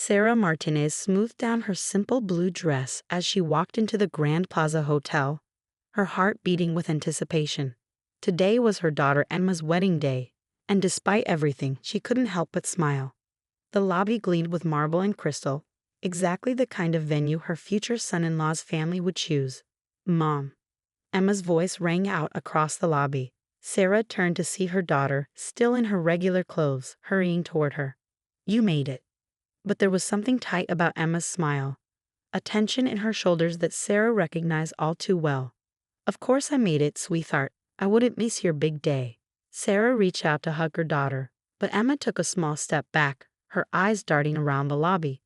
Sarah Martinez smoothed down her simple blue dress as she walked into the Grand Plaza Hotel, her heart beating with anticipation. Today was her daughter Emma's wedding day, and despite everything, she couldn't help but smile. The lobby gleamed with marble and crystal, exactly the kind of venue her future son-in-law's family would choose. "Mom." Emma's voice rang out across the lobby. Sarah turned to see her daughter, still in her regular clothes, hurrying toward her. "You made it." But there was something tight about Emma's smile, a tension in her shoulders that Sarah recognized all too well. "Of course I made it, sweetheart. I wouldn't miss your big day." Sarah reached out to hug her daughter, but Emma took a small step back, her eyes darting around the lobby.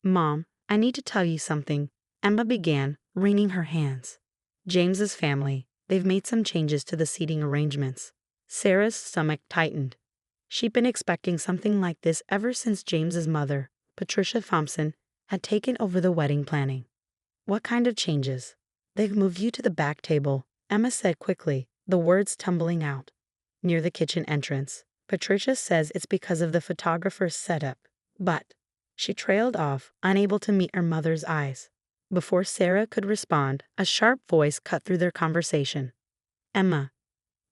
"Mom, I need to tell you something," Emma began, wringing her hands. "James's family, they've made some changes to the seating arrangements." Sarah's stomach tightened. She'd been expecting something like this ever since James's mother, Patricia Thompson, had taken over the wedding planning. "What kind of changes?" "They've moved you to the back table," Emma said quickly, the words tumbling out. "Near the kitchen entrance. Patricia says it's because of the photographer's setup, but—" She trailed off, unable to meet her mother's eyes. Before Sarah could respond, a sharp voice cut through their conversation. "Emma,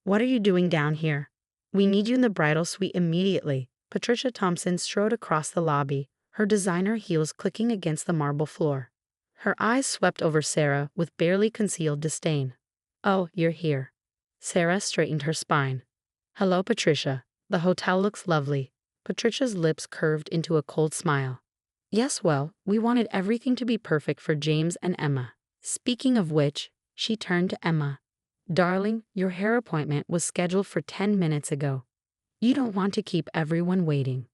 what are you doing down here? We need you in the bridal suite immediately." Patricia Thompson strode across the lobby, her designer heels clicking against the marble floor. Her eyes swept over Sarah with barely concealed disdain. "Oh, you're here." Sarah straightened her spine. "Hello, Patricia. The hotel looks lovely." Patricia's lips curved into a cold smile. "Yes, well, we wanted everything to be perfect for James and Emma. Speaking of which," she turned to Emma. "Darling, your hair appointment was scheduled for 10 minutes ago. You don't want to keep everyone waiting."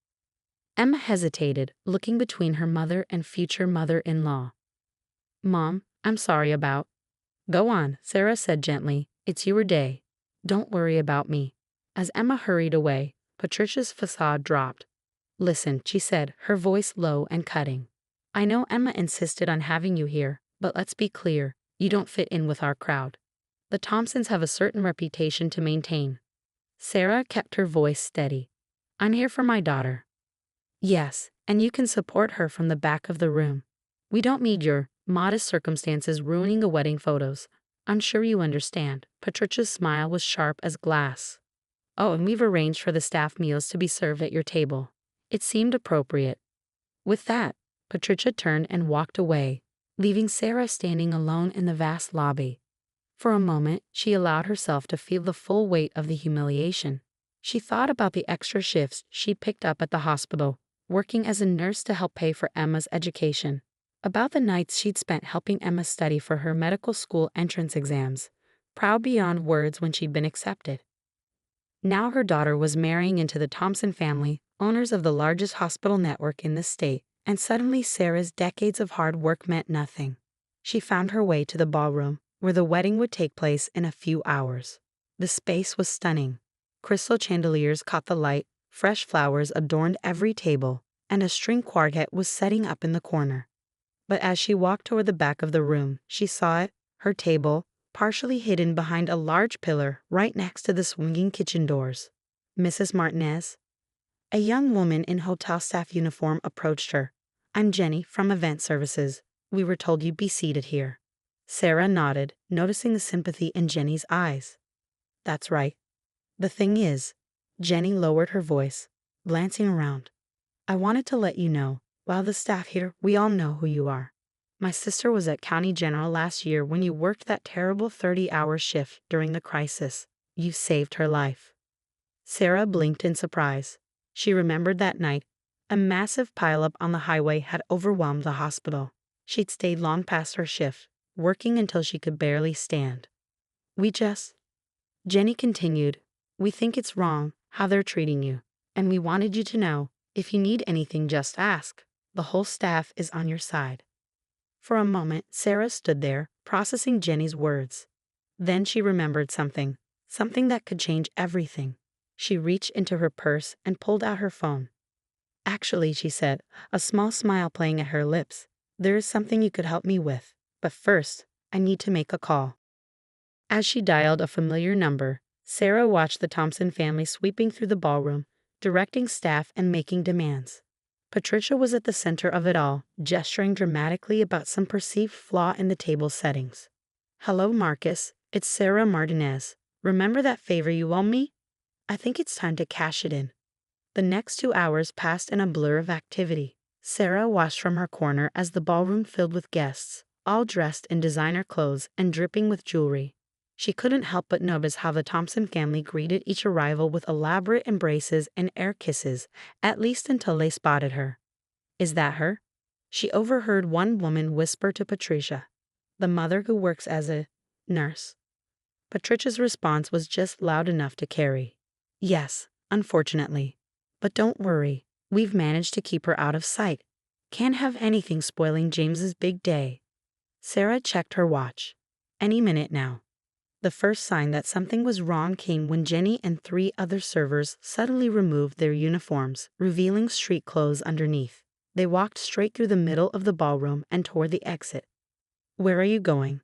Emma hesitated, looking between her mother and future mother-in-law. "Mom, I'm sorry about—" "Go on," Sarah said gently. "It's your day. Don't worry about me." As Emma hurried away, Patricia's facade dropped. "Listen," she said, her voice low and cutting. "I know Emma insisted on having you here, but let's be clear, you don't fit in with our crowd. The Thompsons have a certain reputation to maintain." Sarah kept her voice steady. "I'm here for my daughter." "Yes, and you can support her from the back of the room. We don't need your modest circumstances ruining the wedding photos. I'm sure you understand." Patricia's smile was sharp as glass. "Oh, and we've arranged for the staff meals to be served at your table." It seemed appropriate. With that, Patricia turned and walked away, leaving Sarah standing alone in the vast lobby. For a moment, she allowed herself to feel the full weight of the humiliation. She thought about the extra shifts she picked up at the hospital, working as a nurse to help pay for Emma's education. About the nights she'd spent helping Emma study for her medical school entrance exams, proud beyond words when she'd been accepted. Now her daughter was marrying into the Thompson family, owners of the largest hospital network in the state, and suddenly Sarah's decades of hard work meant nothing. She found her way to the ballroom, where the wedding would take place in a few hours. The space was stunning. Crystal chandeliers caught the light, fresh flowers adorned every table, and a string quartet was setting up in the corner. But as she walked toward the back of the room, she saw it, her table, partially hidden behind a large pillar right next to the swinging kitchen doors. "Mrs. Martinez?" A young woman in hotel staff uniform approached her. "I'm Jenny from Event Services. We were told you'd be seated here." Sarah nodded, noticing the sympathy in Jenny's eyes. "That's right. The thing is," Jenny lowered her voice, glancing around, "I wanted to let you know, while the staff here, we all know who you are. My sister was at County General last year when you worked that terrible 30-hour shift during the crisis. You saved her life." Sarah blinked in surprise. She remembered that night. A massive pileup on the highway had overwhelmed the hospital. She'd stayed long past her shift, working until she could barely stand. Jenny continued, "We think it's wrong how they're treating you, and we wanted you to know, if you need anything, just ask. The whole staff is on your side." For a moment, Sarah stood there, processing Jenny's words. Then she remembered something that could change everything. She reached into her purse and pulled out her phone. "Actually," she said, a small smile playing at her lips, "there is something you could help me with. But first, I need to make a call." As she dialed a familiar number, Sarah watched the Thompson family sweeping through the ballroom, directing staff and making demands. Patricia was at the center of it all, gesturing dramatically about some perceived flaw in the table settings. "Hello, Marcus. It's Sarah Martinez. Remember that favor you owe me? I think it's time to cash it in." The next 2 hours passed in a blur of activity. Sarah watched from her corner as the ballroom filled with guests, all dressed in designer clothes and dripping with jewelry. She couldn't help but notice how the Thompson family greeted each arrival with elaborate embraces and air kisses, at least until they spotted her. "Is that her?" She overheard one woman whisper to Patricia, "The mother who works as a nurse." Patricia's response was just loud enough to carry. "Yes, unfortunately. But don't worry, we've managed to keep her out of sight. Can't have anything spoiling James's big day." Sarah checked her watch. Any minute now. The first sign that something was wrong came when Jenny and 3 other servers suddenly removed their uniforms, revealing street clothes underneath. They walked straight through the middle of the ballroom and toward the exit. "Where are you going?"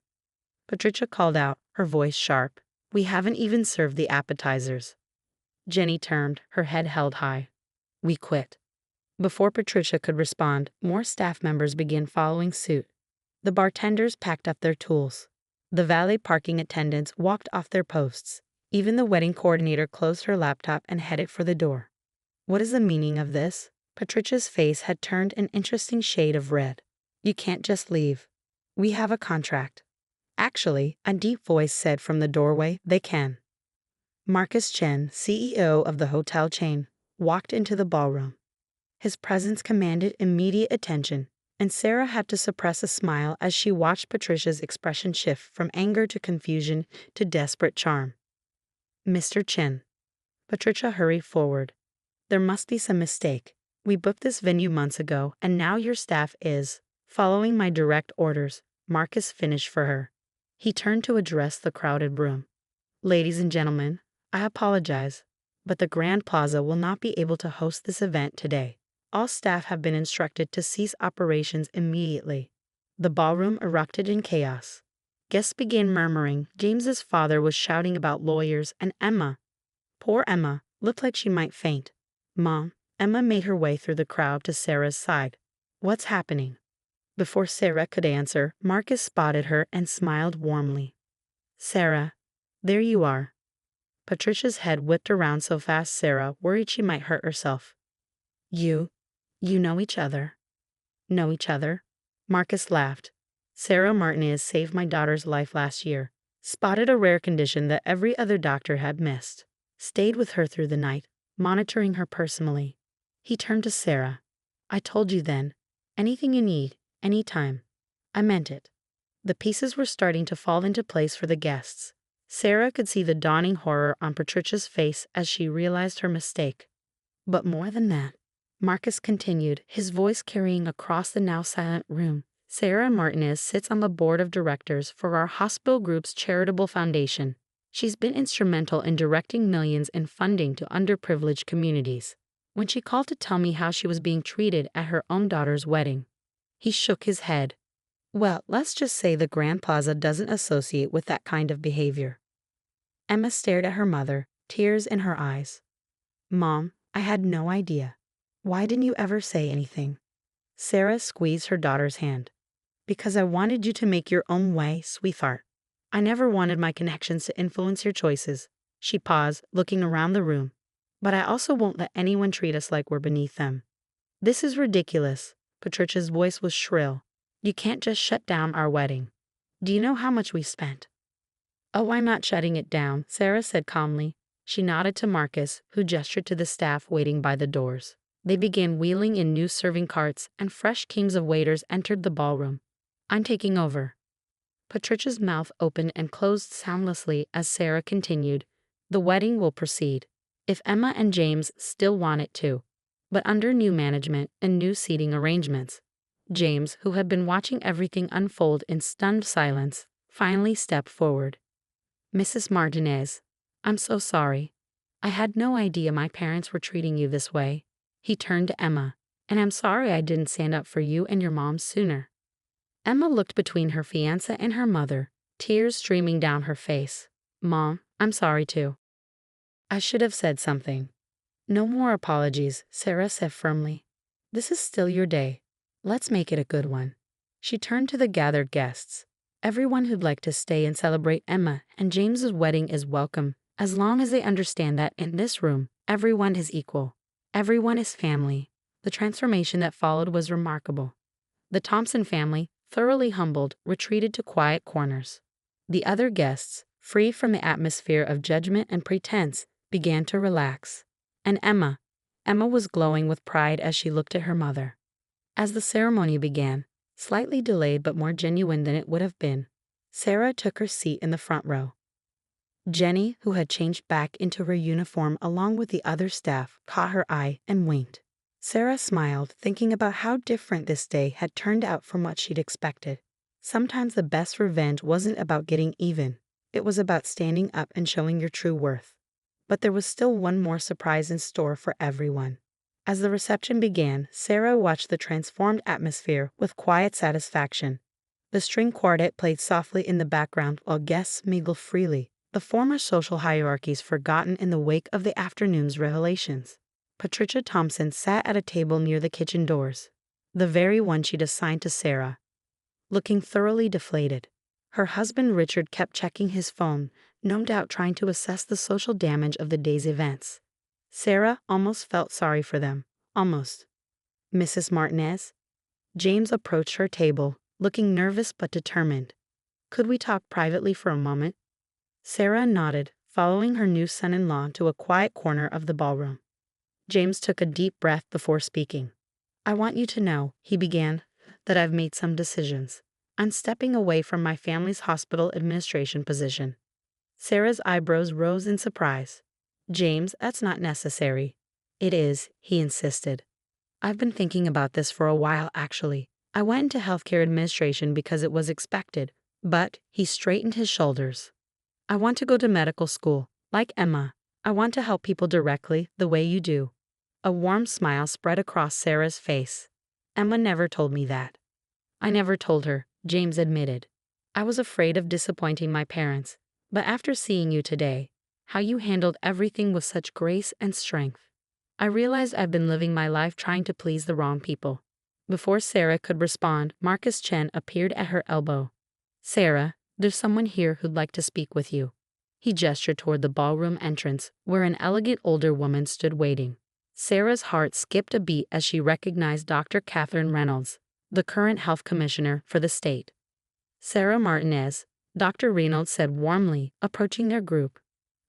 Patricia called out, her voice sharp. "We haven't even served the appetizers." Jenny turned, her head held high. "We quit." Before Patricia could respond, more staff members began following suit. The bartenders packed up their tools. The valet parking attendants walked off their posts. Even the wedding coordinator closed her laptop and headed for the door. "What is the meaning of this?" Patricia's face had turned an interesting shade of red. "You can't just leave. We have a contract." "Actually," a deep voice said from the doorway, "they can." Marcus Chen, CEO of the hotel chain, walked into the ballroom. His presence commanded immediate attention, and Sarah had to suppress a smile as she watched Patricia's expression shift from anger to confusion to desperate charm. "Mr. Chen." Patricia hurried forward. "There must be some mistake. We booked this venue months ago, and now your staff is following my direct orders," Marcus finished for her. He turned to address the crowded room. "Ladies and gentlemen, I apologize, but the Grand Plaza will not be able to host this event today. All staff have been instructed to cease operations immediately." The ballroom erupted in chaos. Guests began murmuring. James's father was shouting about lawyers, and Emma, poor Emma, looked like she might faint. "Mom," Emma made her way through the crowd to Sarah's side. "What's happening?" Before Sarah could answer, Marcus spotted her and smiled warmly. "Sarah, there you are." Patricia's head whipped around so fast Sarah worried she might hurt herself. You know each other." "Know each other?" Marcus laughed. "Sarah Martinez saved my daughter's life last year. Spotted a rare condition that every other doctor had missed. Stayed with her through the night, monitoring her personally." He turned to Sarah. "I told you then. Anything you need, anytime. I meant it." The pieces were starting to fall into place for the guests. Sarah could see the dawning horror on Patricia's face as she realized her mistake. "But more than that," Marcus continued, his voice carrying across the now silent room, "Sarah Martinez sits on the board of directors for our hospital group's charitable foundation. She's been instrumental in directing millions in funding to underprivileged communities. When she called to tell me how she was being treated at her own daughter's wedding." He shook his head. "Well, let's just say the Grand Plaza doesn't associate with that kind of behavior." Emma stared at her mother, tears in her eyes. "Mom, I had no idea. Why didn't you ever say anything?" Sarah squeezed her daughter's hand. "Because I wanted you to make your own way, sweetheart. I never wanted my connections to influence your choices." She paused, looking around the room. "But I also won't let anyone treat us like we're beneath them." "This is ridiculous." Patricia's voice was shrill. "You can't just shut down our wedding. Do you know how much we spent?" "Oh, I'm not shutting it down," Sarah said calmly. She nodded to Marcus, who gestured to the staff waiting by the doors. They began wheeling in new serving carts, and fresh teams of waiters entered the ballroom. "I'm taking over." Patricia's mouth opened and closed soundlessly as Sarah continued. "The wedding will proceed, if Emma and James still want it to, but under new management and new seating arrangements." James, who had been watching everything unfold in stunned silence, finally stepped forward. "Mrs. Martinez, I'm so sorry. I had no idea my parents were treating you this way." He turned to Emma. "And I'm sorry I didn't stand up for you and your mom sooner." Emma looked between her fiancé and her mother, tears streaming down her face. "Mom, I'm sorry too. I should have said something." "No more apologies," Sarah said firmly. This is still your day. Let's make it a good one. She turned to the gathered guests. Everyone who'd like to stay and celebrate Emma and James's wedding is welcome, as long as they understand that in this room, everyone is equal. Everyone is family. The transformation that followed was remarkable. The Thompson family, thoroughly humbled, retreated to quiet corners. The other guests, free from the atmosphere of judgment and pretense, began to relax. And Emma was glowing with pride as she looked at her mother. As the ceremony began, slightly delayed but more genuine than it would have been, Sarah took her seat in the front row. Jenny, who had changed back into her uniform along with the other staff, caught her eye and winked. Sarah smiled, thinking about how different this day had turned out from what she'd expected. Sometimes the best revenge wasn't about getting even. It was about standing up and showing your true worth. But there was still one more surprise in store for everyone. As the reception began, Sarah watched the transformed atmosphere with quiet satisfaction. The string quartet played softly in the background while guests mingled freely, the former social hierarchies forgotten in the wake of the afternoon's revelations. Patricia Thompson sat at a table near the kitchen doors, the very one she'd assigned to Sarah, looking thoroughly deflated. Her husband Richard kept checking his phone, no doubt trying to assess the social damage of the day's events. Sarah almost felt sorry for them. Almost. Mrs. Martinez? James approached her table, looking nervous but determined. Could we talk privately for a moment? Sarah nodded, following her new son-in-law to a quiet corner of the ballroom. James took a deep breath before speaking. I want you to know, he began, that I've made some decisions. I'm stepping away from my family's hospital administration position. Sarah's eyebrows rose in surprise. James, that's not necessary. It is, he insisted. I've been thinking about this for a while, actually. I went into healthcare administration because it was expected, but he straightened his shoulders. I want to go to medical school, like Emma. I want to help people directly, the way you do. A warm smile spread across Sarah's face. Emma never told me that. I never told her, James admitted. I was afraid of disappointing my parents, but after seeing you today, how you handled everything with such grace and strength, I realized I've been living my life trying to please the wrong people. Before Sarah could respond, Marcus Chen appeared at her elbow. Sarah, there's someone here who'd like to speak with you. He gestured toward the ballroom entrance, where an elegant older woman stood waiting. Sarah's heart skipped a beat as she recognized Dr. Catherine Reynolds, the current health commissioner for the state. Sarah Martinez, Dr. Reynolds said warmly, approaching their group.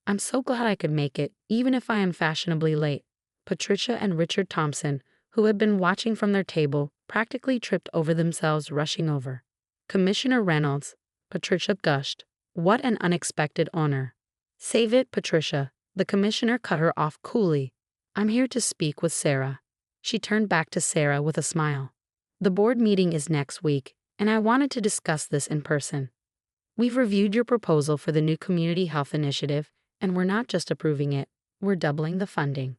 I'm so glad I could make it, even if I am fashionably late. Patricia and Richard Thompson, who had been watching from their table, practically tripped over themselves rushing over. Commissioner Reynolds, Patricia gushed. What an unexpected honor. Save it, Patricia. The commissioner cut her off coolly. I'm here to speak with Sarah. She turned back to Sarah with a smile. The board meeting is next week, and I wanted to discuss this in person. We've reviewed your proposal for the new Community Health Initiative, and we're not just approving it, we're doubling the funding.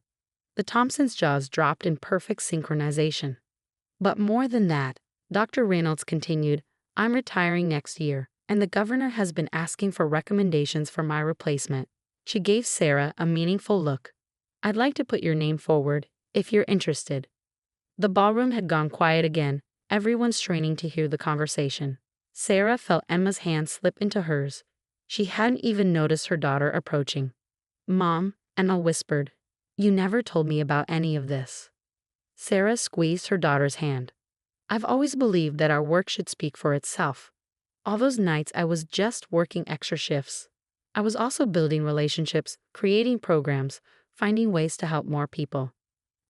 The Thompsons' jaws dropped in perfect synchronization. But more than that, Dr. Reynolds continued, I'm retiring next year, and the governor has been asking for recommendations for my replacement. She gave Sarah a meaningful look. I'd like to put your name forward, if you're interested. The ballroom had gone quiet again, everyone straining to hear the conversation. Sarah felt Emma's hand slip into hers. She hadn't even noticed her daughter approaching. Mom, Emma whispered, you never told me about any of this. Sarah squeezed her daughter's hand. I've always believed that our work should speak for itself. All those nights I was just working extra shifts. I was also building relationships, creating programs, finding ways to help more people.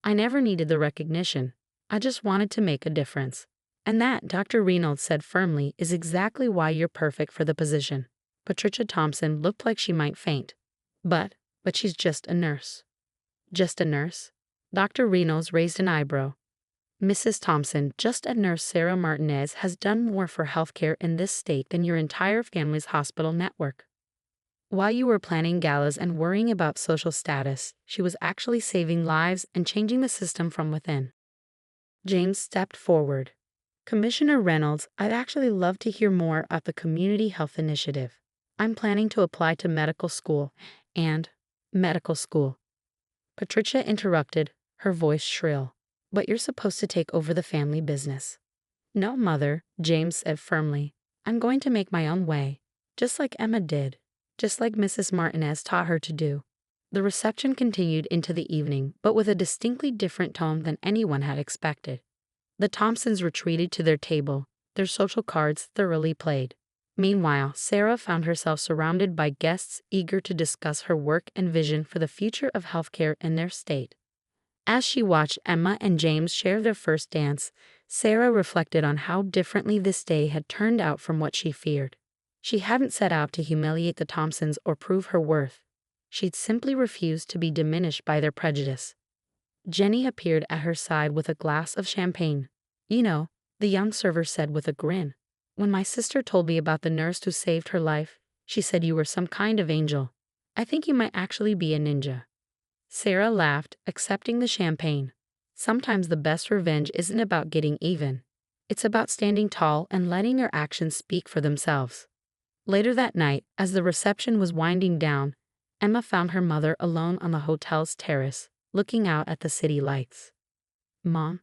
I never needed the recognition. I just wanted to make a difference. And that, Dr. Reynolds said firmly, is exactly why you're perfect for the position. Patricia Thompson looked like she might faint. But she's just a nurse. Just a nurse? Dr. Reynolds raised an eyebrow. Mrs. Thompson, just a nurse. Sarah Martinez has done more for healthcare in this state than your entire family's hospital network. While you were planning galas and worrying about social status, she was actually saving lives and changing the system from within. James stepped forward. Commissioner Reynolds, I'd actually love to hear more about the Community Health Initiative. I'm planning to apply to medical school. Medical school. Patricia interrupted, her voice shrill. But you're supposed to take over the family business. No, Mother, James said firmly. I'm going to make my own way, just like Emma did, just like Mrs. Martinez taught her to do. The reception continued into the evening, but with a distinctly different tone than anyone had expected. The Thompsons retreated to their table, their social cards thoroughly played. Meanwhile, Sarah found herself surrounded by guests eager to discuss her work and vision for the future of healthcare in their state. As she watched Emma and James share their first dance, Sarah reflected on how differently this day had turned out from what she feared. She hadn't set out to humiliate the Thompsons or prove her worth. She'd simply refused to be diminished by their prejudice. Jenny appeared at her side with a glass of champagne. You know, the young server said with a grin. When my sister told me about the nurse who saved her life, she said you were some kind of angel. I think you might actually be a ninja. Sarah laughed, accepting the champagne. Sometimes the best revenge isn't about getting even. It's about standing tall and letting your actions speak for themselves. Later that night, as the reception was winding down, Emma found her mother alone on the hotel's terrace, looking out at the city lights. Mom?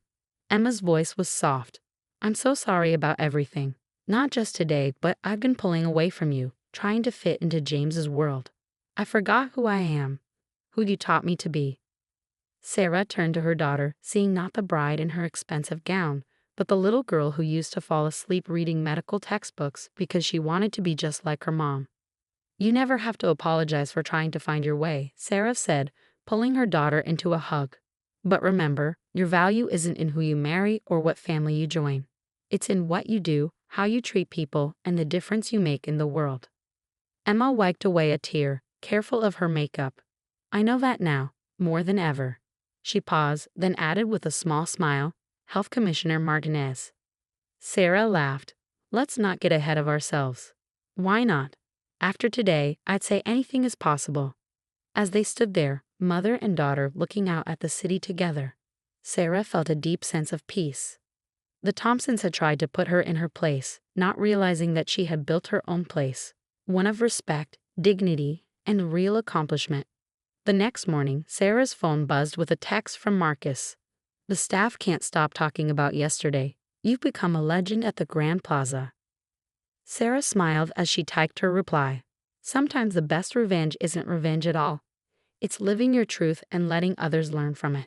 Emma's voice was soft. I'm so sorry about everything. Not just today, but I've been pulling away from you, trying to fit into James's world. I forgot who I am, who you taught me to be. Sarah turned to her daughter, seeing not the bride in her expensive gown, but the little girl who used to fall asleep reading medical textbooks because she wanted to be just like her mom. You never have to apologize for trying to find your way, Sarah said, pulling her daughter into a hug. But remember, your value isn't in who you marry or what family you join. It's in what you do, how you treat people, and the difference you make in the world. Emma wiped away a tear, careful of her makeup. I know that now, more than ever. She paused, then added with a small smile, Health Commissioner Martinez. Sarah laughed. Let's not get ahead of ourselves. Why not? After today, I'd say anything is possible. As they stood there, mother and daughter looking out at the city together, Sarah felt a deep sense of peace. The Thompsons had tried to put her in her place, not realizing that she had built her own place, one of respect, dignity, and real accomplishment. The next morning, Sarah's phone buzzed with a text from Marcus. The staff can't stop talking about yesterday. You've become a legend at the Grand Plaza. Sarah smiled as she typed her reply. Sometimes the best revenge isn't revenge at all. It's living your truth and letting others learn from it.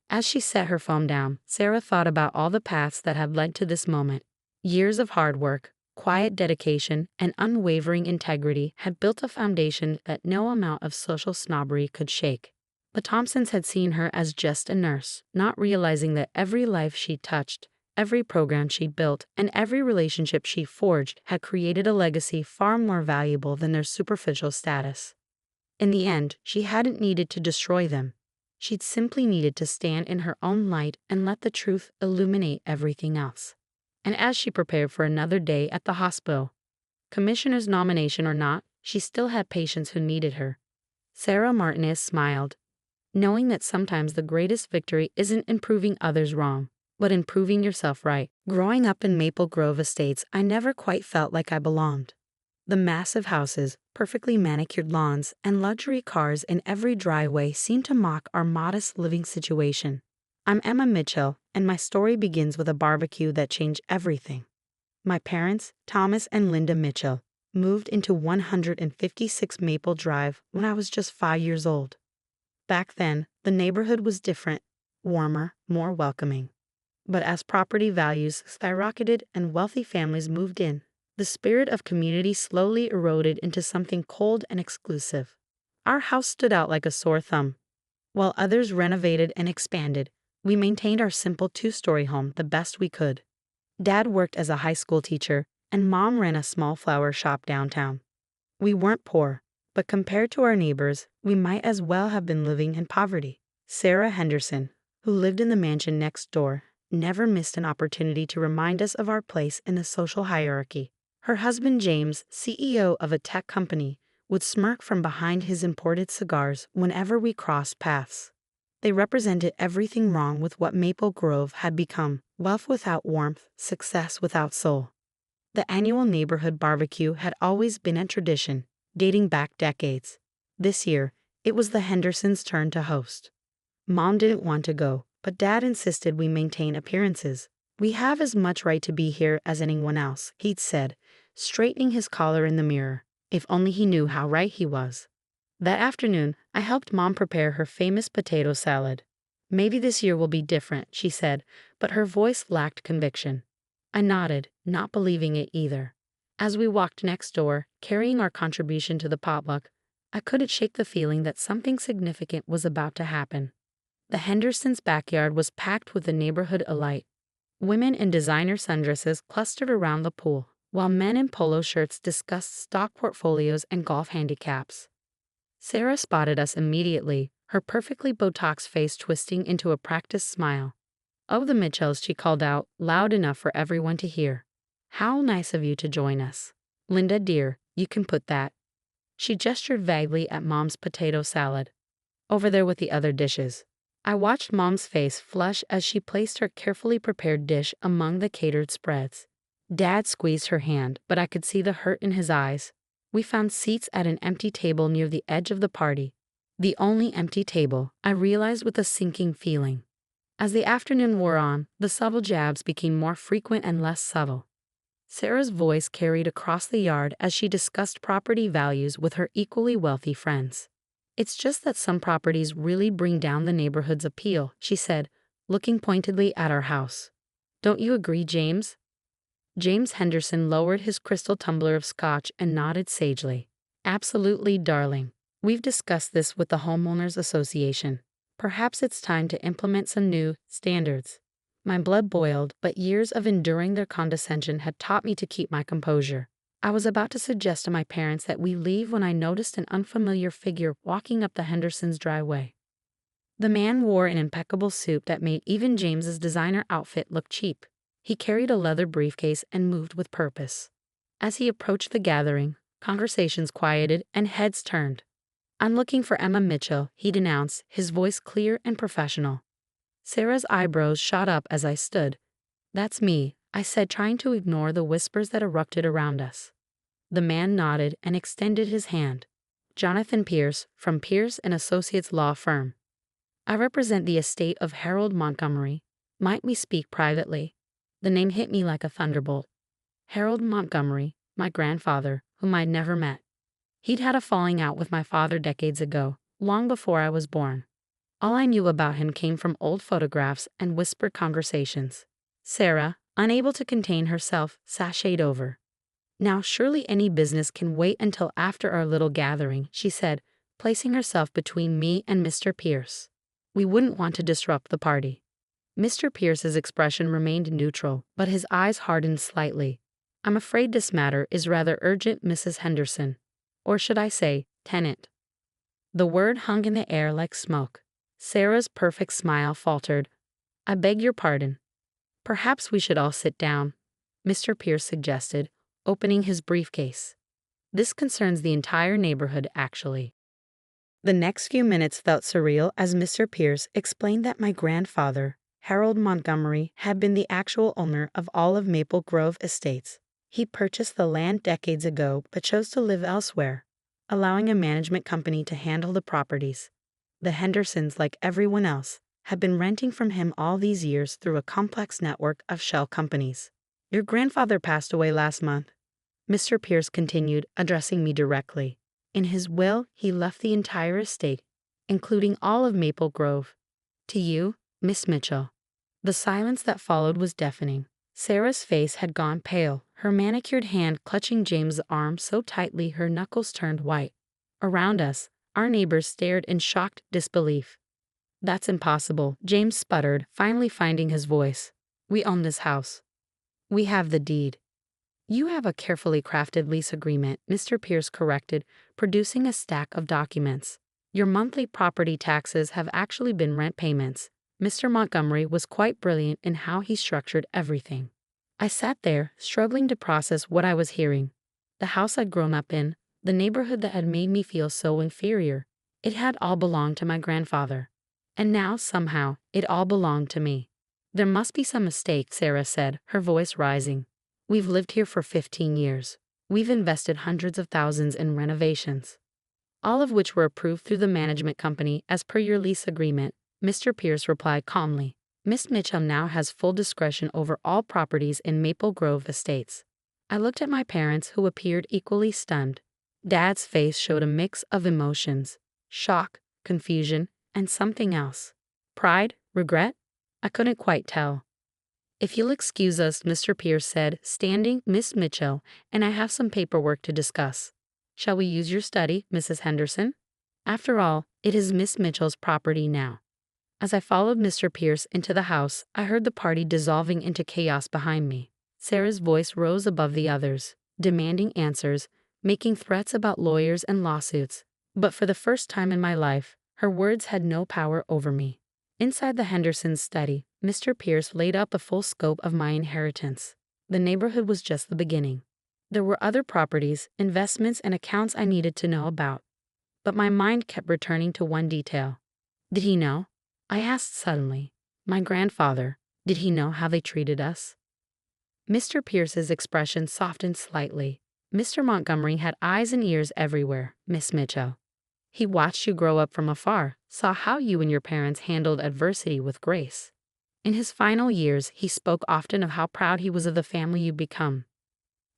As she set her phone down, Sarah thought about all the paths that had led to this moment. Years of hard work, quiet dedication, and unwavering integrity had built a foundation that no amount of social snobbery could shake. The Thompsons had seen her as just a nurse, not realizing that every life she touched, every program she built, and every relationship she forged had created a legacy far more valuable than their superficial status. In the end, she hadn't needed to destroy them. She'd simply needed to stand in her own light and let the truth illuminate everything else. And as she prepared for another day at the hospital, commissioner's nomination or not, she still had patients who needed her. Sarah Martinez smiled, knowing that sometimes the greatest victory isn't in proving others wrong, but in proving yourself right. Growing up in Maple Grove Estates, I never quite felt like I belonged. The massive houses, perfectly manicured lawns, and luxury cars in every driveway seemed to mock our modest living situation. I'm Emma Mitchell, and my story begins with a barbecue that changed everything. My parents, Thomas and Linda Mitchell, moved into 156 Maple Drive when I was just 5 years old. Back then, the neighborhood was different, warmer, more welcoming. But as property values skyrocketed and wealthy families moved in, the spirit of community slowly eroded into something cold and exclusive. Our house stood out like a sore thumb. While others renovated and expanded, we maintained our simple two-story home the best we could. Dad worked as a high school teacher, and Mom ran a small flower shop downtown. We weren't poor, but compared to our neighbors, we might as well have been living in poverty. Sarah Henderson, who lived in the mansion next door, never missed an opportunity to remind us of our place in the social hierarchy. Her husband James, CEO of a tech company, would smirk from behind his imported cigars whenever we crossed paths. They represented everything wrong with what Maple Grove had become: wealth without warmth, success without soul. The annual neighborhood barbecue had always been a tradition, dating back decades. This year, it was the Hendersons' turn to host. Mom didn't want to go, but Dad insisted we maintain appearances. We have as much right to be here as anyone else, he'd said, straightening his collar in the mirror. If only he knew how right he was. That afternoon, I helped Mom prepare her famous potato salad. Maybe this year will be different, she said, but her voice lacked conviction. I nodded, not believing it either. As we walked next door, carrying our contribution to the potluck, I couldn't shake the feeling that something significant was about to happen. The Hendersons' backyard was packed with the neighborhood alight. Women in designer sundresses clustered around the pool, while men in polo shirts discussed stock portfolios and golf handicaps. Sarah spotted us immediately, her perfectly Botox face twisting into a practiced smile. "Oh, the Mitchells," she called out, loud enough for everyone to hear. "How nice of you to join us. Linda, dear, you can put that." She gestured vaguely at Mom's potato salad. "Over there with the other dishes." I watched Mom's face flush as she placed her carefully prepared dish among the catered spreads. Dad squeezed her hand, but I could see the hurt in his eyes. We found seats at an empty table near the edge of the party. The only empty table, I realized with a sinking feeling. As the afternoon wore on, the subtle jabs became more frequent and less subtle. Sarah's voice carried across the yard as she discussed property values with her equally wealthy friends. "It's just that some properties really bring down the neighborhood's appeal," she said, looking pointedly at our house. "Don't you agree, James?" James Henderson lowered his crystal tumbler of scotch and nodded sagely. "Absolutely, darling. We've discussed this with the Homeowners Association. Perhaps it's time to implement some new standards." My blood boiled, but years of enduring their condescension had taught me to keep my composure. I was about to suggest to my parents that we leave when I noticed an unfamiliar figure walking up the Hendersons' driveway. The man wore an impeccable suit that made even James's designer outfit look cheap. He carried a leather briefcase and moved with purpose. As he approached the gathering, conversations quieted and heads turned. "I'm looking for Emma Mitchell," he denounced, his voice clear and professional. Sarah's eyebrows shot up as I stood. "That's me," I said, trying to ignore the whispers that erupted around us. The man nodded and extended his hand. "Jonathan Pierce, from Pierce and Associates Law Firm. I represent the estate of Harold Montgomery. Might we speak privately?" The name hit me like a thunderbolt. Harold Montgomery, my grandfather, whom I'd never met. He'd had a falling out with my father decades ago, long before I was born. All I knew about him came from old photographs and whispered conversations. Sarah, unable to contain herself, sashayed over. "Now surely any business can wait until after our little gathering," she said, placing herself between me and Mr. Pierce. We wouldn't want to disrupt the party. Mr. Pierce's expression remained neutral, but his eyes hardened slightly. "I'm afraid this matter is rather urgent, Mrs. Henderson. Or should I say, tenant?" The word hung in the air like smoke. Sarah's perfect smile faltered. "I beg your pardon. Perhaps we should all sit down," Mr. Pierce suggested, opening his briefcase. "This concerns the entire neighborhood, actually." The next few minutes felt surreal as Mr. Pierce explained that my grandfather, Harold Montgomery, had been the actual owner of all of Maple Grove Estates. He purchased the land decades ago but chose to live elsewhere, allowing a management company to handle the properties. The Hendersons, like everyone else, had been renting from him all these years through a complex network of shell companies. "Your grandfather passed away last month," Mr. Pierce continued, addressing me directly. "In his will, he left the entire estate, including all of Maple Grove, to you, Miss Mitchell." The silence that followed was deafening. Sarah's face had gone pale, her manicured hand clutching James's arm so tightly her knuckles turned white. Around us, our neighbors stared in shocked disbelief. "That's impossible," James sputtered, finally finding his voice. "We own this house. We have the deed." "You have a carefully crafted lease agreement," Mr. Pierce corrected, producing a stack of documents. "Your monthly property taxes have actually been rent payments." Mr. Montgomery was quite brilliant in how he structured everything. I sat there, struggling to process what I was hearing. The house I'd grown up in, the neighborhood that had made me feel so inferior, it had all belonged to my grandfather. And now, somehow, it all belonged to me. "There must be some mistake," Sarah said, her voice rising. "We've lived here for 15 years. We've invested hundreds of thousands in renovations, all of which were approved through the management company as per your lease agreement." Mr. Pierce replied calmly. Miss Mitchell now has full discretion over all properties in Maple Grove Estates. I looked at my parents, who appeared equally stunned. Dad's face showed a mix of emotions: shock, confusion, and something else. Pride? Regret? I couldn't quite tell. If you'll excuse us, Mr. Pierce said, standing, Miss Mitchell and I have some paperwork to discuss. Shall we use your study, Mrs. Henderson? After all, it is Miss Mitchell's property now. As I followed Mr. Pierce into the house, I heard the party dissolving into chaos behind me. Sarah's voice rose above the others, demanding answers, making threats about lawyers and lawsuits. But for the first time in my life, her words had no power over me. Inside the Hendersons' study, Mr. Pierce laid out the full scope of my inheritance. The neighborhood was just the beginning. There were other properties, investments, and accounts I needed to know about. But my mind kept returning to one detail. Did he know? I asked suddenly. My grandfather, did he know how they treated us? Mr. Pierce's expression softened slightly. Mr. Montgomery had eyes and ears everywhere, Miss Mitchell. He watched you grow up from afar, saw how you and your parents handled adversity with grace. In his final years, he spoke often of how proud he was of the family you'd become.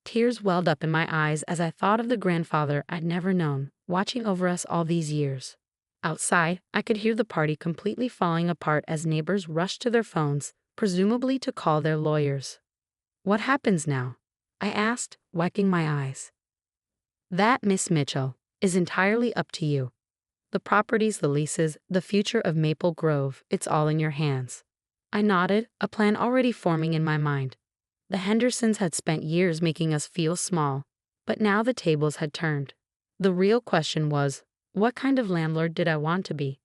Tears welled up in my eyes as I thought of the grandfather I'd never known, watching over us all these years. Outside, I could hear the party completely falling apart as neighbors rushed to their phones, presumably to call their lawyers. What happens now? I asked, wiping my eyes. That, Miss Mitchell, is entirely up to you. The properties, the leases, the future of Maple Grove, it's all in your hands. I nodded, a plan already forming in my mind. The Hendersons had spent years making us feel small, but now the tables had turned. The real question was, what kind of landlord did I want to be?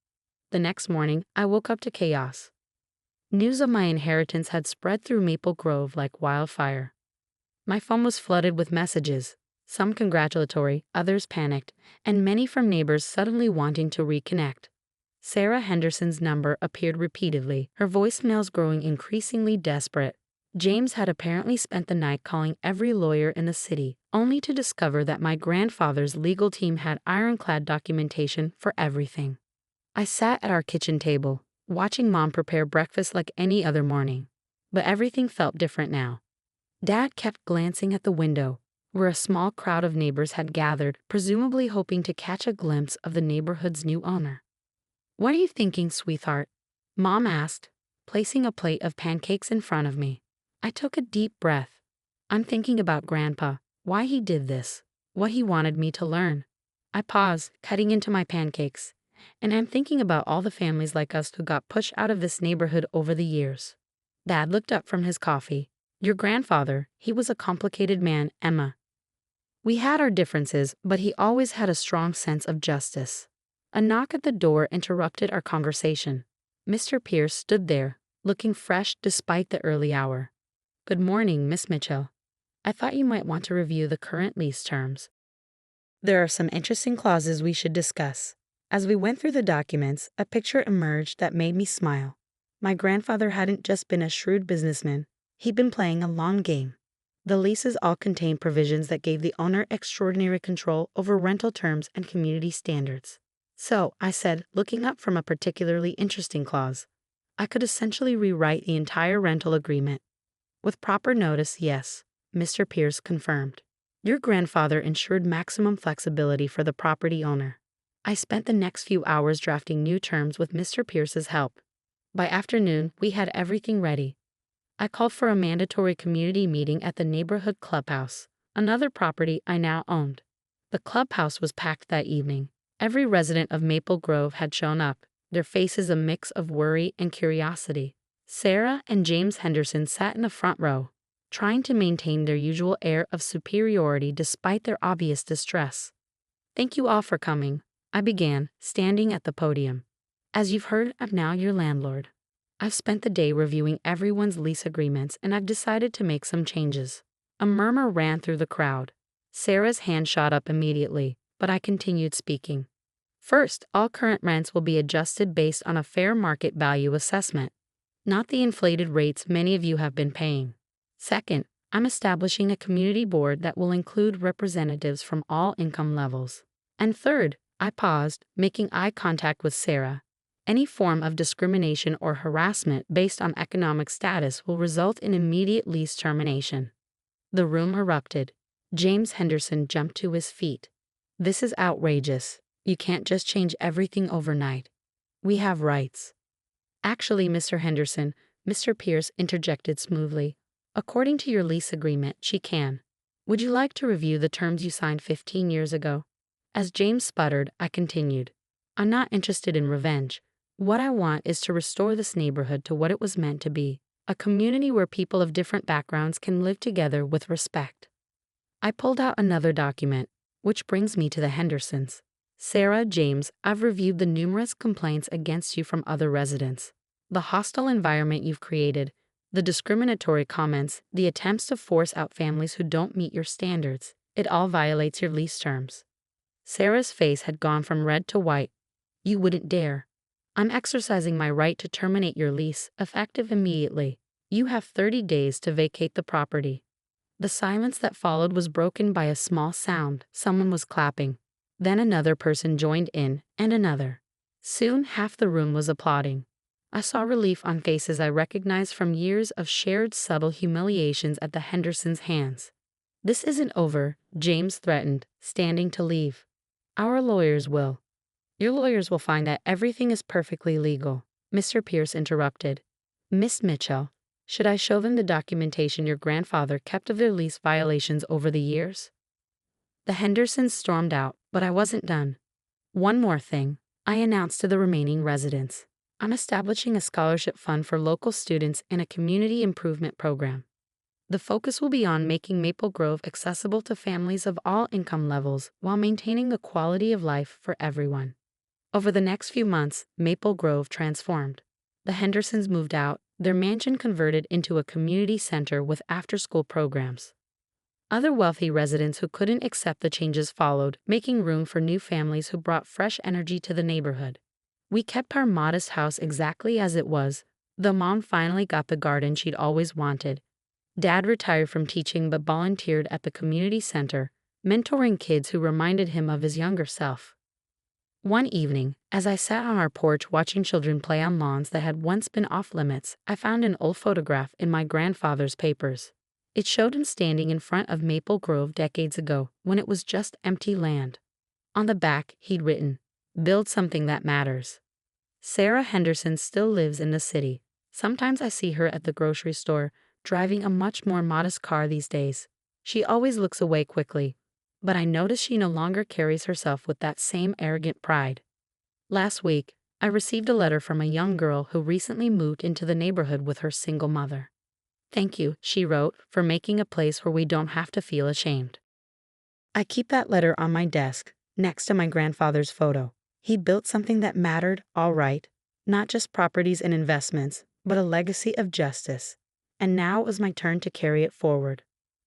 The next morning, I woke up to chaos. News of my inheritance had spread through Maple Grove like wildfire. My phone was flooded with messages, some congratulatory, others panicked, and many from neighbors suddenly wanting to reconnect. Sarah Henderson's number appeared repeatedly, her voicemails growing increasingly desperate. James had apparently spent the night calling every lawyer in the city, only to discover that my grandfather's legal team had ironclad documentation for everything. I sat at our kitchen table, watching Mom prepare breakfast like any other morning. But everything felt different now. Dad kept glancing at the window, where a small crowd of neighbors had gathered, presumably hoping to catch a glimpse of the neighborhood's new owner. "What are you thinking, sweetheart?" Mom asked, placing a plate of pancakes in front of me. I took a deep breath. I'm thinking about Grandpa, why he did this, what he wanted me to learn. I paused, cutting into my pancakes, and I'm thinking about all the families like us who got pushed out of this neighborhood over the years. Dad looked up from his coffee. Your grandfather, he was a complicated man, Emma. We had our differences, but he always had a strong sense of justice. A knock at the door interrupted our conversation. Mr. Pierce stood there, looking fresh despite the early hour. Good morning, Miss Mitchell. I thought you might want to review the current lease terms. There are some interesting clauses we should discuss. As we went through the documents, a picture emerged that made me smile. My grandfather hadn't just been a shrewd businessman, he'd been playing a long game. The leases all contained provisions that gave the owner extraordinary control over rental terms and community standards. So, I said, looking up from a particularly interesting clause, I could essentially rewrite the entire rental agreement. With proper notice, yes, Mr. Pierce confirmed. Your grandfather ensured maximum flexibility for the property owner. I spent the next few hours drafting new terms with Mr. Pierce's help. By afternoon, we had everything ready. I called for a mandatory community meeting at the neighborhood clubhouse, another property I now owned. The clubhouse was packed that evening. Every resident of Maple Grove had shown up, their faces a mix of worry and curiosity. Sarah and James Henderson sat in the front row, trying to maintain their usual air of superiority despite their obvious distress. Thank you all for coming, I began, standing at the podium. As you've heard, I'm now your landlord. I've spent the day reviewing everyone's lease agreements and I've decided to make some changes. A murmur ran through the crowd. Sarah's hand shot up immediately, but I continued speaking. First, all current rents will be adjusted based on a fair market value assessment, not the inflated rates many of you have been paying. Second, I'm establishing a community board that will include representatives from all income levels. And third, I paused, making eye contact with Sarah. Any form of discrimination or harassment based on economic status will result in immediate lease termination. The room erupted. James Henderson jumped to his feet. This is outrageous. You can't just change everything overnight. We have rights. Actually, Mr. Henderson, Mr. Pierce interjected smoothly. According to your lease agreement, she can. Would you like to review the terms you signed 15 years ago? As James sputtered, I continued. I'm not interested in revenge. What I want is to restore this neighborhood to what it was meant to be, a community where people of different backgrounds can live together with respect. I pulled out another document, which brings me to the Hendersons. Sarah, James, I've reviewed the numerous complaints against you from other residents. The hostile environment you've created, the discriminatory comments, the attempts to force out families who don't meet your standards, it all violates your lease terms. Sarah's face had gone from red to white. You wouldn't dare. I'm exercising my right to terminate your lease, effective immediately. You have 30 days to vacate the property. The silence that followed was broken by a small sound. Someone was clapping. Then another person joined in, and another. Soon half the room was applauding. I saw relief on faces I recognized from years of shared subtle humiliations at the Hendersons' hands. This isn't over, James threatened, standing to leave. Our lawyers will. Your lawyers will find that everything is perfectly legal, Mr. Pierce interrupted. Miss Mitchell, should I show them the documentation your grandfather kept of their lease violations over the years? The Hendersons stormed out, but I wasn't done. One more thing, I announced to the remaining residents. I'm establishing a scholarship fund for local students and a community improvement program. The focus will be on making Maple Grove accessible to families of all income levels while maintaining a quality of life for everyone. Over the next few months, Maple Grove transformed. The Hendersons moved out, their mansion converted into a community center with after-school programs. Other wealthy residents who couldn't accept the changes followed, making room for new families who brought fresh energy to the neighborhood. We kept our modest house exactly as it was, though Mom finally got the garden she'd always wanted. Dad retired from teaching but volunteered at the community center, mentoring kids who reminded him of his younger self. One evening, as I sat on our porch watching children play on lawns that had once been off-limits, I found an old photograph in my grandfather's papers. It showed him standing in front of Maple Grove decades ago, when it was just empty land. On the back, he'd written, "Build something that matters." Sarah Henderson still lives in the city. Sometimes I see her at the grocery store, driving a much more modest car these days. She always looks away quickly, but I notice she no longer carries herself with that same arrogant pride. Last week, I received a letter from a young girl who recently moved into the neighborhood with her single mother. "Thank you," she wrote, "for making a place where we don't have to feel ashamed." I keep that letter on my desk, next to my grandfather's photo. He built something that mattered, all right, not just properties and investments, but a legacy of justice. And now it was my turn to carry it forward.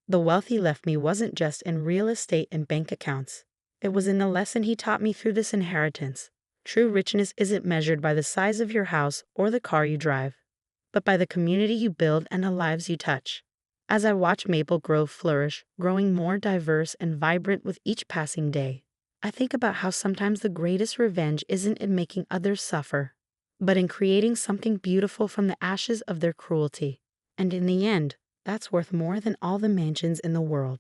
The wealth he left me wasn't just in real estate and bank accounts. It was in the lesson he taught me through this inheritance. True richness isn't measured by the size of your house or the car you drive, but by the community you build and the lives you touch. As I watch Maple Grove flourish, growing more diverse and vibrant with each passing day, I think about how sometimes the greatest revenge isn't in making others suffer, but in creating something beautiful from the ashes of their cruelty. And in the end, that's worth more than all the mansions in the world.